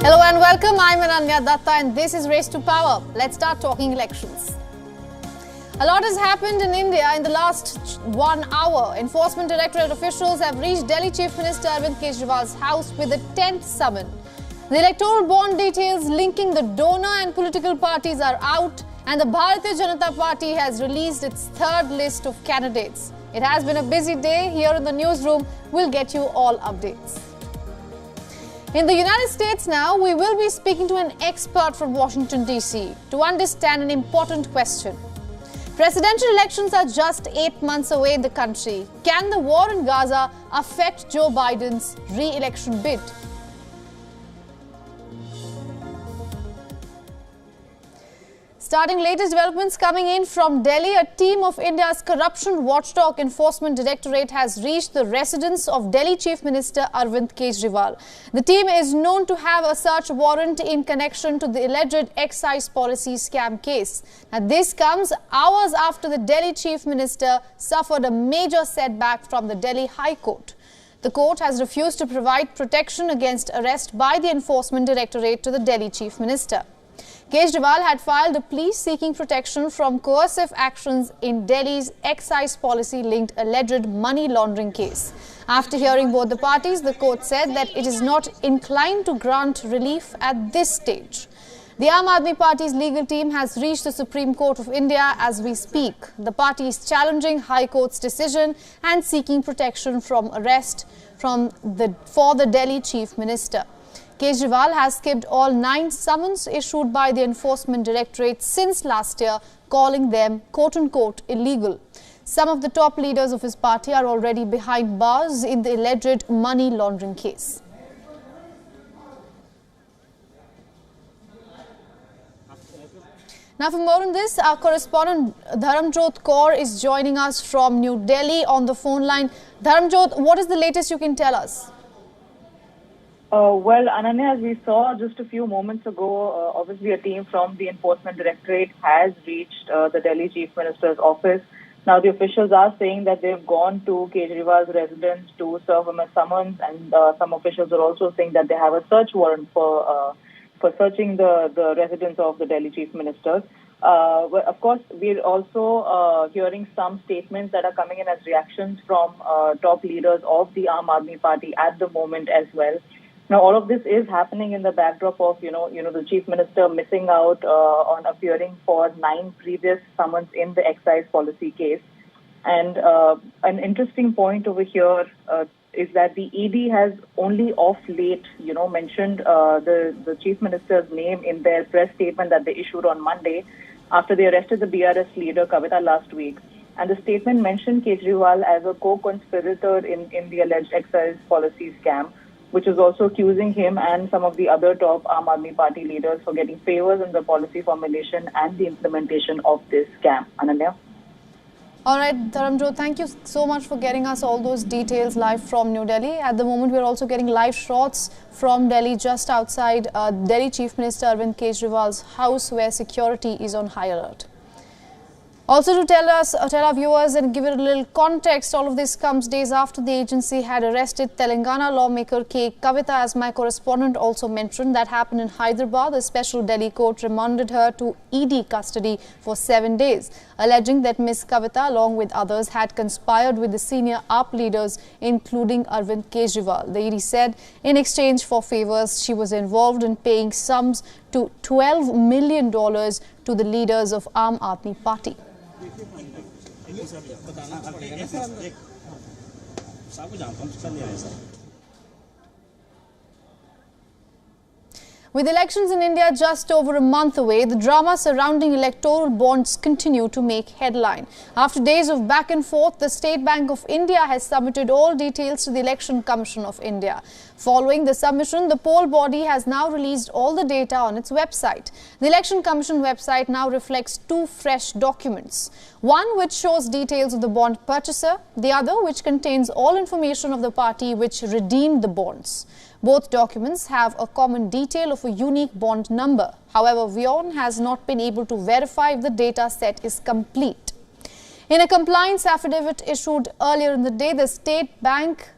Hello and welcome. I'm Enena Datta and this is Race to Power. Let's start talking elections. A lot has happened in India in the last 1 hour. Enforcement Directorate officials have reached Delhi Chief Minister Arvind Kejriwal's house with a 10th summon. The Electoral Bond details linking the donor and political parties are out, and the Bharatiya Janata Party has released its third list of candidates. It has been a busy day. Here in the newsroom, we'll get you all updates. In the United States now, we will be speaking to an expert from Washington, D.C. to understand an important question. Presidential elections are just 8 months away in the country. Can the war in Gaza affect Joe Biden's re-election bid? Starting latest developments coming in from Delhi, a team of India's corruption watchdog Enforcement Directorate has reached the residence of Delhi Chief Minister Arvind Kejriwal. The team is known to have a search warrant in connection to the alleged excise policy scam case. Now, this comes hours after the Delhi Chief Minister suffered a major setback from the Delhi High Court. The court has refused to provide protection against arrest by the Enforcement Directorate to the Delhi Chief Minister. Kejriwal had filed a plea seeking protection from coercive actions in Delhi's excise policy-linked alleged money laundering case. After hearing both the parties, the court said that it is not inclined to grant relief at this stage. The Aam Aadmi Party's legal team has reached the Supreme Court of India as we speak. The party is challenging High Court's decision and seeking protection from arrest for the Delhi Chief Minister. Kejriwal has skipped all 9 summons issued by the Enforcement Directorate since last year, calling them quote-unquote illegal. Some of the top leaders of his party are already behind bars in the alleged money laundering case. Now for more on this, our correspondent Dharamjot Kaur is joining us from New Delhi on the phone line. Dharamjot, what is the latest you can tell us? Well, Ananya, as we saw just a few moments ago, obviously a team from the Enforcement Directorate has reached the Delhi Chief Minister's office. Now, the officials are saying that they've gone to Kejriwal's residence to serve him a summons, and some officials are also saying that they have a search warrant for searching the residence of the Delhi Chief Minister. But of course, we're also hearing some statements that are coming in as reactions from top leaders of the Aam Aadmi Party at the moment as well. Now, all of this is happening in the backdrop of, the Chief Minister missing out on appearing for 9 previous summons in the excise policy case. And an interesting point over here is that the ED has only of late, mentioned the Chief Minister's name in their press statement that they issued on Monday after they arrested the BRS leader Kavita last week. And the statement mentioned Kejriwal as a co-conspirator in the alleged excise policy scam, which is also accusing him and some of the other top Aam Aadmi Party leaders for getting favors in the policy formulation and the implementation of this scam. Ananya? All right, Dharamjot, thank you so much for getting us all those details live from New Delhi. At the moment, we're also getting live shots from Delhi, just outside Delhi Chief Minister Arvind Kejriwal's house, where security is on high alert. Also, to tell our viewers and give it a little context, all of this comes days after the agency had arrested Telangana lawmaker K. Kavita, as my correspondent also mentioned. That happened in Hyderabad. The special Delhi court remanded her to ED custody for 7 days, alleging that Ms. Kavita, along with others, had conspired with the senior AAP leaders, including Arvind Kejriwal. The ED said in exchange for favors, she was involved in paying sums to $12 million to the leaders of Aam Aadmi Party. With elections in India just over a month away, the drama surrounding electoral bonds continue to make headline. After days of back and forth, the State Bank of India has submitted all details to the Election Commission of India. Following the submission, the poll body has now released all the data on its website. The Election Commission website now reflects 2 fresh documents. One which shows details of the bond purchaser, the other which contains all information of the party which redeemed the bonds. Both documents have a common detail of a unique bond number. However, WION has not been able to verify if the data set is complete. In a compliance affidavit issued earlier in the day, the State Bank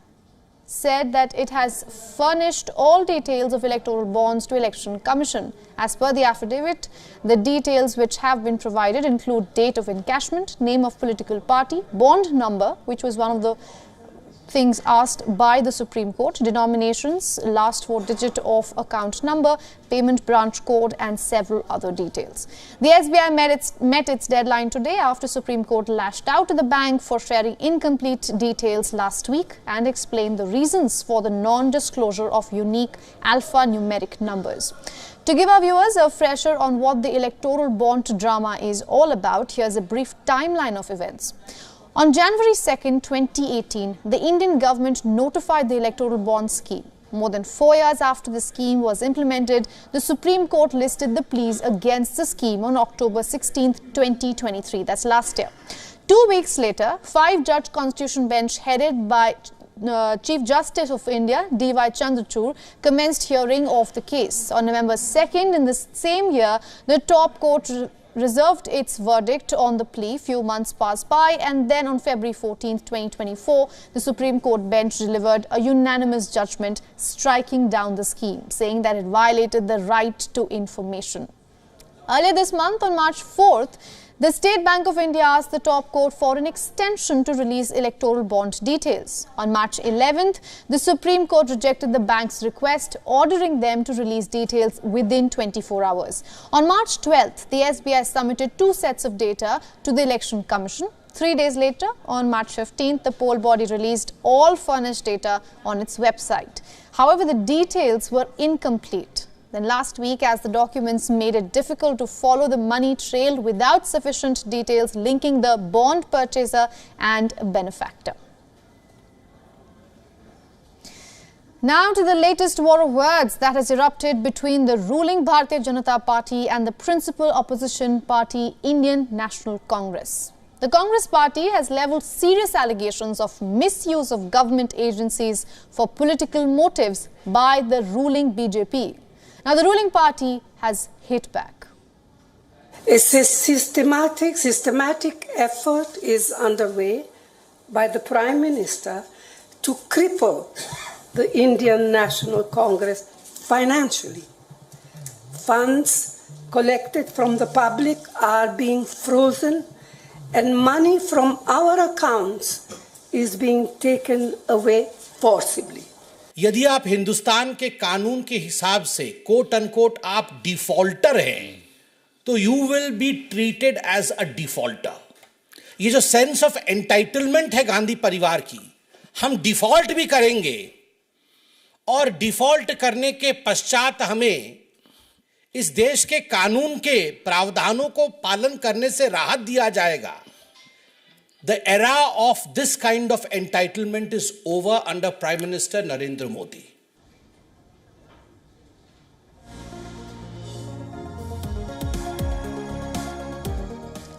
said that it has furnished all details of electoral bonds to Election Commission. As per the affidavit, the details which have been provided include date of encashment, name of political party, bond number, which was one of the things asked by the Supreme Court, denominations, last 4 digit of account number, payment branch code and several other details. The SBI met its deadline today after Supreme Court lashed out at the bank for sharing incomplete details last week and explained the reasons for the non-disclosure of unique alphanumeric numbers. To give our viewers a fresher on what the electoral bond drama is all about, here's a brief timeline of events. On January 2nd, 2018, the Indian government notified the electoral bond scheme. More than 4 years after the scheme was implemented, the Supreme Court listed the pleas against the scheme on October 16th, 2023. That's last year. 2 weeks later, 5-judge constitution bench headed by Chief Justice of India, D.Y. Chandrachud, commenced hearing of the case. On November 2nd, in the same year, the top court reserved its verdict on the plea. Few months passed by, and then on February 14, 2024, the Supreme Court bench delivered a unanimous judgment striking down the scheme, saying that it violated the right to information. Earlier this month, on March 4th, the State Bank of India asked the top court for an extension to release electoral bond details. On March 11th, the Supreme Court rejected the bank's request, ordering them to release details within 24 hours. On March 12th, the SBI submitted 2 sets of data to the Election Commission. 3 days later, on March 15th, the poll body released all furnished data on its website. However, the details were incomplete. Then last week, as the documents made it difficult to follow the money trail without sufficient details linking the bond purchaser and benefactor. Now to the latest war of words that has erupted between the ruling Bharatiya Janata Party and the principal opposition party, Indian National Congress. The Congress party has levelled serious allegations of misuse of government agencies for political motives by the ruling BJP. Now, the ruling party has hit back. A systematic effort is underway by the Prime Minister to cripple the Indian National Congress financially. Funds collected from the public are being frozen, and money from our accounts is being taken away forcibly. यदि आप हिंदुस्तान के कानून के हिसाब से quote unquote आप defaulter हैं, तो you will be treated as a defaulter. ये जो सेंस ऑफ एंटाइटलमेंट है गांधी परिवार की, हम डिफॉल्ट भी करेंगे और डिफॉल्ट करने के पश्चात हमें इस देश के कानून के प्रावधानों को पालन करने से राहत दिया जाएगा. The era of this kind of entitlement is over under Prime Minister Narendra Modi.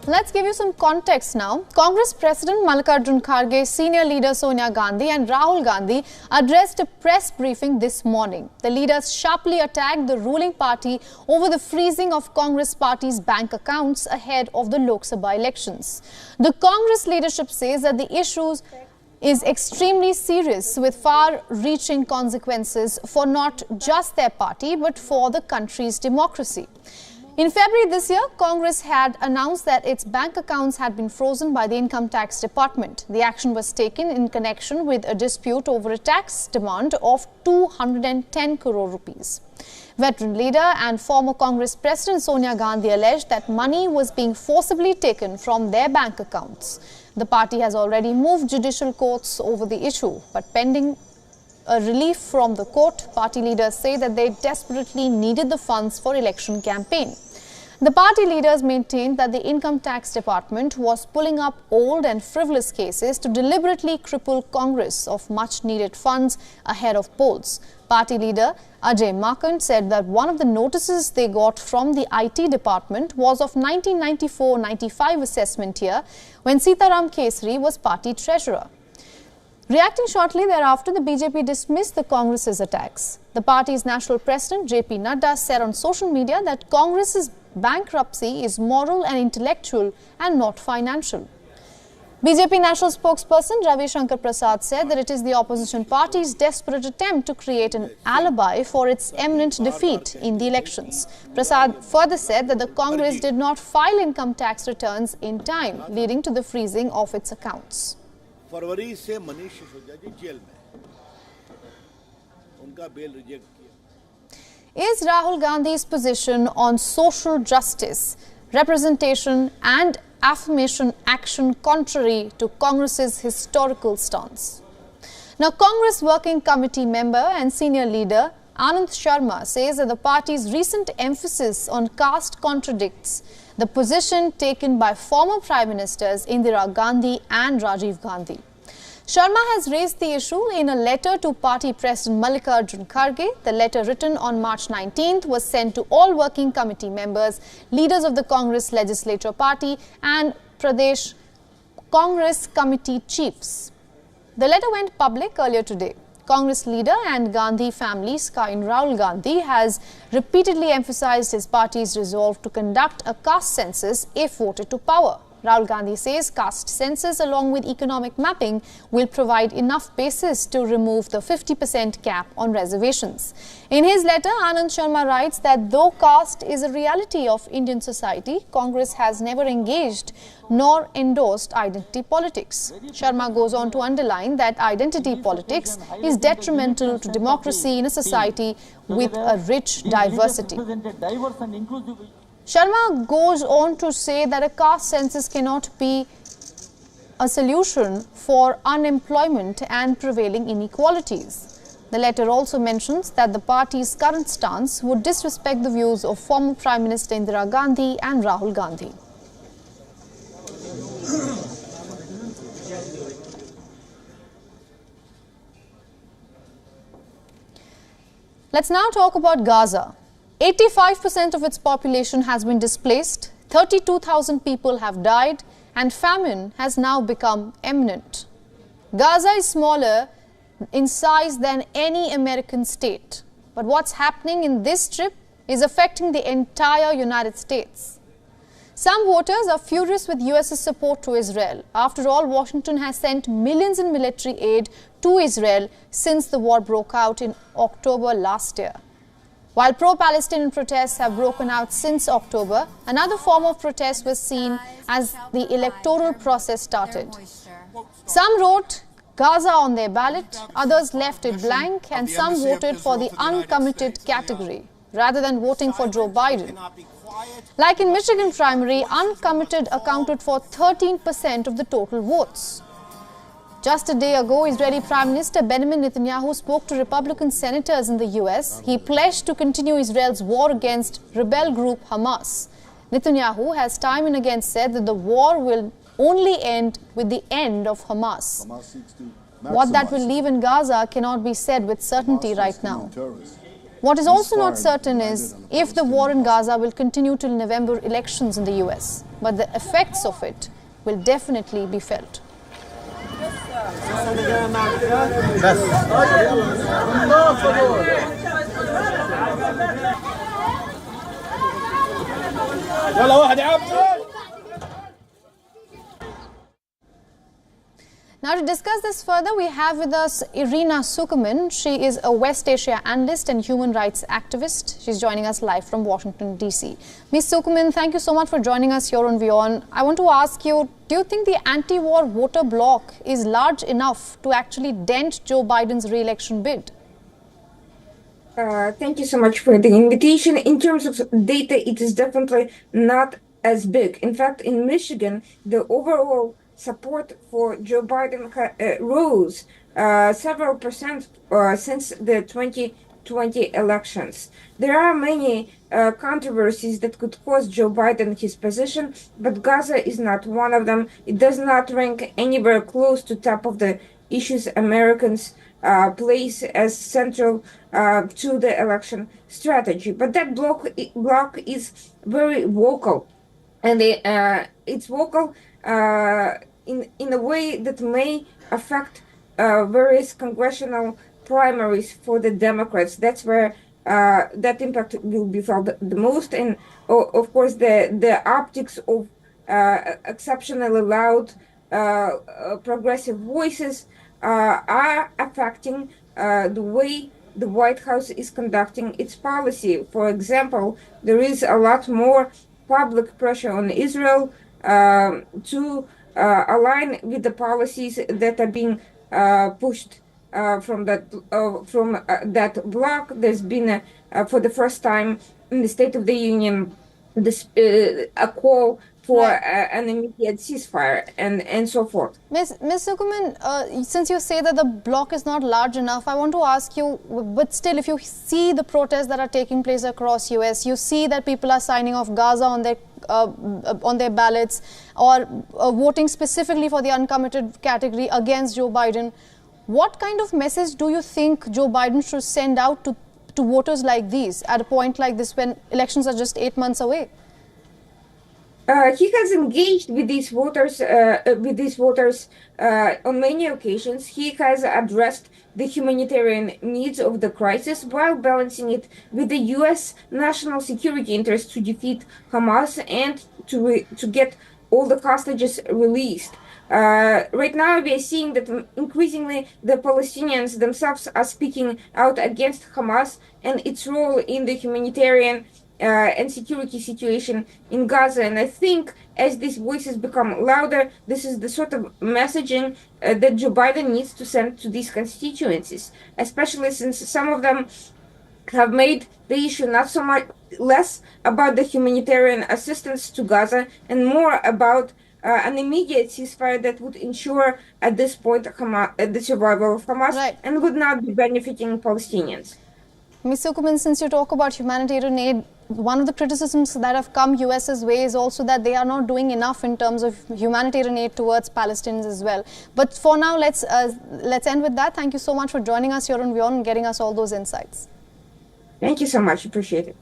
Let's give you some context now. Congress President Mallikarjun Kharge, senior leader Sonia Gandhi and Rahul Gandhi addressed a press briefing this morning. The leaders sharply attacked the ruling party over the freezing of Congress party's bank accounts ahead of the Lok Sabha elections. The Congress leadership says that the issue is extremely serious with far-reaching consequences for not just their party but for the country's democracy. In February this year, Congress had announced that its bank accounts had been frozen by the Income Tax Department. The action was taken in connection with a dispute over a tax demand of 210 crore rupees. Veteran leader and former Congress President Sonia Gandhi alleged that money was being forcibly taken from their bank accounts. The party has already moved judicial courts over the issue, but pending a relief from the court, party leaders say that they desperately needed the funds for election campaign. The party leaders maintained that the Income Tax Department was pulling up old and frivolous cases to deliberately cripple Congress of much-needed funds ahead of polls. Party leader Ajay Makand said that one of the notices they got from the IT department was of 1994-95 assessment year when Sitaram Kesri was party treasurer. Reacting shortly thereafter, the BJP dismissed the Congress's attacks. The party's national president JP Nadda said on social media that Congress's bankruptcy is moral and intellectual and not financial. BJP national spokesperson Ravi Shankar Prasad said that it is the opposition party's desperate attempt to create an alibi for its imminent defeat in the elections. Prasad further said that the Congress did not file income tax returns in time, leading to the freezing of its accounts. फरवरी से मनीष सिसोदिया जी jail में उनका bell reject किया. Is Rahul Gandhi's position on social justice, representation and affirmation action contrary to Congress's historical stance? Now, Congress Working Committee member and senior leader Anand Sharma says that the party's recent emphasis on caste contradicts the position taken by former Prime Ministers Indira Gandhi and Rajiv Gandhi. Sharma has raised the issue in a letter to party President Mallikarjun Kharge. The letter, written on March 19th, was sent to all working committee members, leaders of the Congress Legislature Party and Pradesh Congress Committee chiefs. The letter went public earlier today. Congress leader and Gandhi family scion Rahul Gandhi has repeatedly emphasized his party's resolve to conduct a caste census if voted to power. Rahul Gandhi says caste census along with economic mapping will provide enough basis to remove the 50% cap on reservations. In his letter, Anand Sharma writes that though caste is a reality of Indian society, Congress has never engaged nor endorsed identity politics. Sharma goes on to underline that identity politics is detrimental to democracy in a society with a rich diversity. Sharma goes on to say that a caste census cannot be a solution for unemployment and prevailing inequalities. The letter also mentions that the party's current stance would disrespect the views of former Prime Minister Indira Gandhi and Rahul Gandhi. Let's now talk about Gaza. 85% of its population has been displaced, 32,000 people have died, and famine has now become imminent. Gaza is smaller in size than any American state. But what's happening in this strip is affecting the entire United States. Some voters are furious with US's support to Israel. After all, Washington has sent millions in military aid to Israel since the war broke out in October last year. While pro-Palestinian protests have broken out since October, another form of protest was seen as the electoral process started. Some wrote Gaza on their ballot, others left it blank, and some voted for the uncommitted category rather than voting for Joe Biden. Like in Michigan primary, uncommitted accounted for 13% of the total votes. Just a day ago, Israeli Prime Minister Benjamin Netanyahu spoke to Republican senators in the US. He pledged to continue Israel's war against rebel group Hamas. Netanyahu has time and again said that the war will only end with the end of Hamas. What that will leave in Gaza cannot be said with certainty right now. What is also not certain is if the war in Gaza will continue till November elections in the US. But the effects of it will definitely be felt. Now, to discuss this further, we have with us Enena Sukman. She is a West Asia analyst and human rights activist. She's joining us live from Washington, D.C. Ms. Sukman, thank you so much for joining us here on WION. I want to ask you, do you think the anti-war voter bloc is large enough to actually dent Joe Biden's re-election bid? Thank you so much for the invitation. In terms of data, it is definitely not as big. In fact, in Michigan, the overall support for Joe Biden rose several percent since the 2020 elections. There are many controversies that could cost Joe Biden his position, but Gaza is not one of them. It does not rank anywhere close to top of the issues Americans place as central to the election strategy. But that bloc is very vocal, and it's vocal in a way that may affect various congressional primaries for the Democrats. That's where that impact will be felt the most. And of course, the optics of exceptionally loud progressive voices are affecting the way the White House is conducting its policy. For example, there is a lot more public pressure on Israel to align with the policies that are being pushed from that bloc. There's been for the first time in the State of the Union a call for an immediate ceasefire and so forth. Ms. Sukman, since you say that the bloc is not large enough, I want to ask you, but still, if you see the protests that are taking place across US, you see that people are signing off Gaza on their ballots, or voting specifically for the uncommitted category against Joe Biden. What kind of message do you think Joe Biden should send out to voters like these at a point like this when elections are just 8 months away? He has engaged with these voters. On many occasions. He has addressed the humanitarian needs of the crisis while balancing it with the U.S. national security interest to defeat Hamas and to get all the hostages released. Right now, we are seeing that increasingly the Palestinians themselves are speaking out against Hamas and its role in the humanitarian and security situation in Gaza. And I think as these voices become louder, this is the sort of messaging that Joe Biden needs to send to these constituencies, especially since some of them have made the issue not so much less about the humanitarian assistance to Gaza and more about an immediate ceasefire that would ensure at this point the survival of Hamas and would not be benefiting Palestinians. Ms. Sukman, since you talk about humanitarian aid, one of the criticisms that have come US's way is also that they are not doing enough in terms of humanitarian aid towards Palestinians as well. But for now, let's end with that. Thank you so much for joining us here on WION and getting us all those insights. Thank you so much. Appreciate it.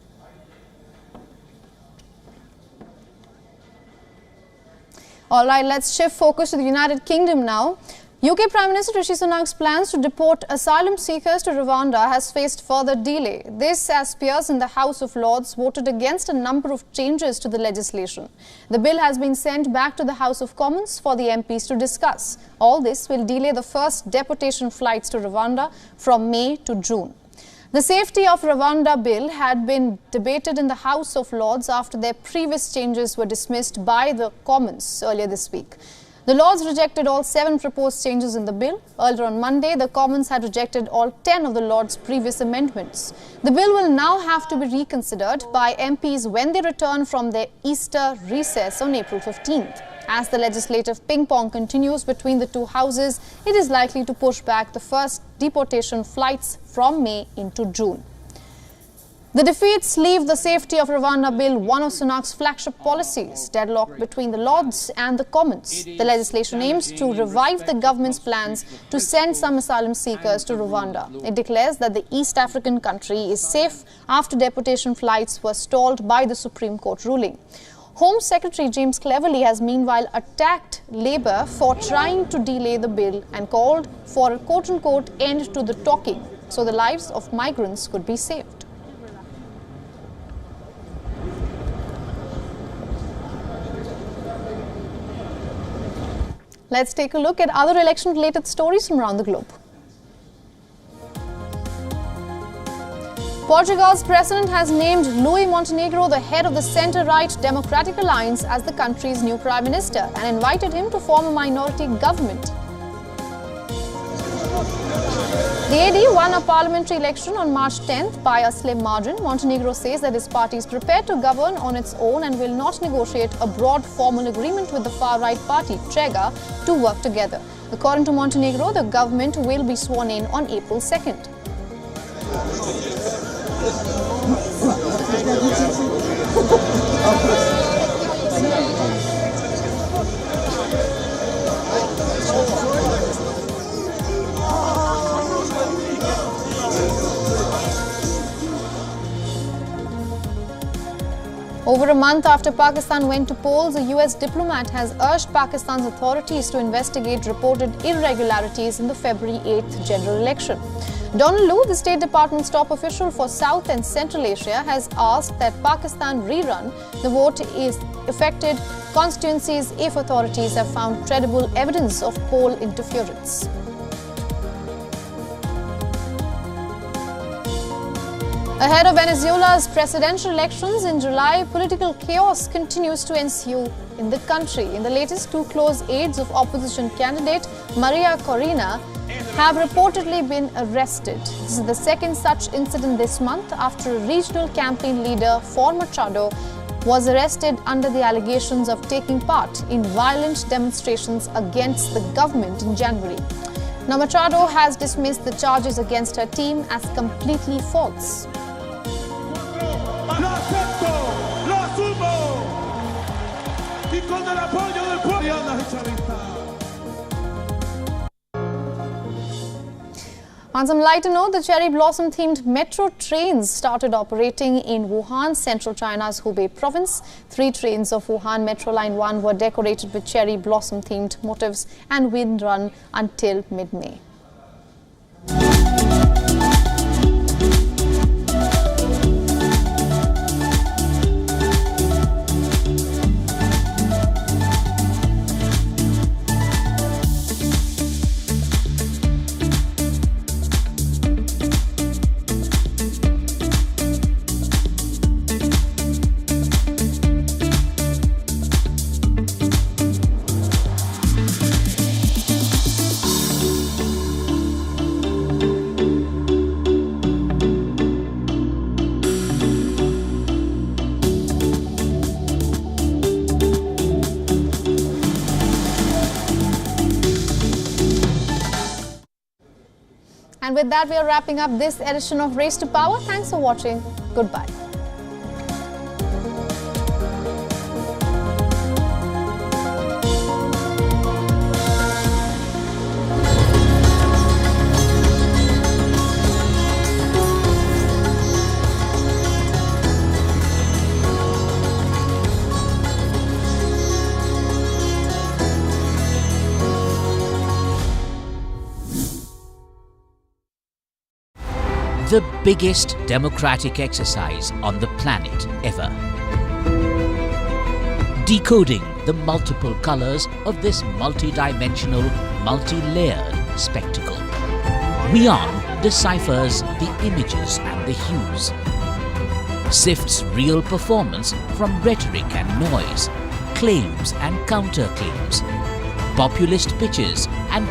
All right, let's shift focus to the United Kingdom now. UK Prime Minister Rishi Sunak's plans to deport asylum seekers to Rwanda has faced further delay. This as peers in the House of Lords voted against a number of changes to the legislation. The bill has been sent back to the House of Commons for the MPs to discuss. All this will delay the first deportation flights to Rwanda from May to June. The safety of Rwanda bill had been debated in the House of Lords after their previous changes were dismissed by the Commons earlier this week. The Lords rejected all 7 proposed changes in the bill. Earlier on Monday, the Commons had rejected all 10 of the Lords' previous amendments. The bill will now have to be reconsidered by MPs when they return from their Easter recess on April 15th. As the legislative ping-pong continues between the two houses, it is likely to push back the first deportation flights from May into June. The defeats leave the safety of Rwanda bill one of Sunak's flagship policies, deadlocked between the Lords and the Commons. The legislation aims to revive the government's plans to send some asylum seekers to Rwanda. It declares that the East African country is safe after deportation flights were stalled by the Supreme Court ruling. Home Secretary James Cleverly has meanwhile attacked Labour for trying to delay the bill and called for a quote-unquote end to the talking so the lives of migrants could be saved. Let's take a look at other election-related stories from around the globe. Portugal's president has named Luís Montenegro the head of the centre-right Democratic Alliance as the country's new prime minister and invited him to form a minority government. The AD won a parliamentary election on March 10th by a slim margin. Montenegro says that his party is prepared to govern on its own and will not negotiate a broad formal agreement with the far-right party, Trega, to work together. According to Montenegro, the government will be sworn in on April 2nd. Over a month after Pakistan went to polls, a US diplomat has urged Pakistan's authorities to investigate reported irregularities in the February 8th general election. Donald Lu, the State Department's top official for South and Central Asia, has asked that Pakistan rerun the vote is affected constituencies if authorities have found credible evidence of poll interference. Ahead of Venezuela's presidential elections in July, political chaos continues to ensue in the country. In the latest, two close aides of opposition candidate Maria Corina have reportedly been arrested. This is the second such incident this month after a regional campaign leader for Machado was arrested under the allegations of taking part in violent demonstrations against the government in January. Now, Machado has dismissed the charges against her team as completely false. Lo acepto, lo asumo y con el apoyo del pueblo. On some lighter note, the cherry blossom themed metro trains started operating in Wuhan, central China's Hubei province. 3 trains of Wuhan Metro Line 1 were decorated with cherry blossom themed motifs and will run until mid-May. And with that, we are wrapping up this edition of Race to Power. Thanks for watching. Goodbye. The biggest democratic exercise on the planet ever. Decoding the multiple colors of this multi-dimensional, multi-layered spectacle. WION deciphers the images and the hues. Sifts real performance from rhetoric and noise, claims and counter-claims, populist pitches and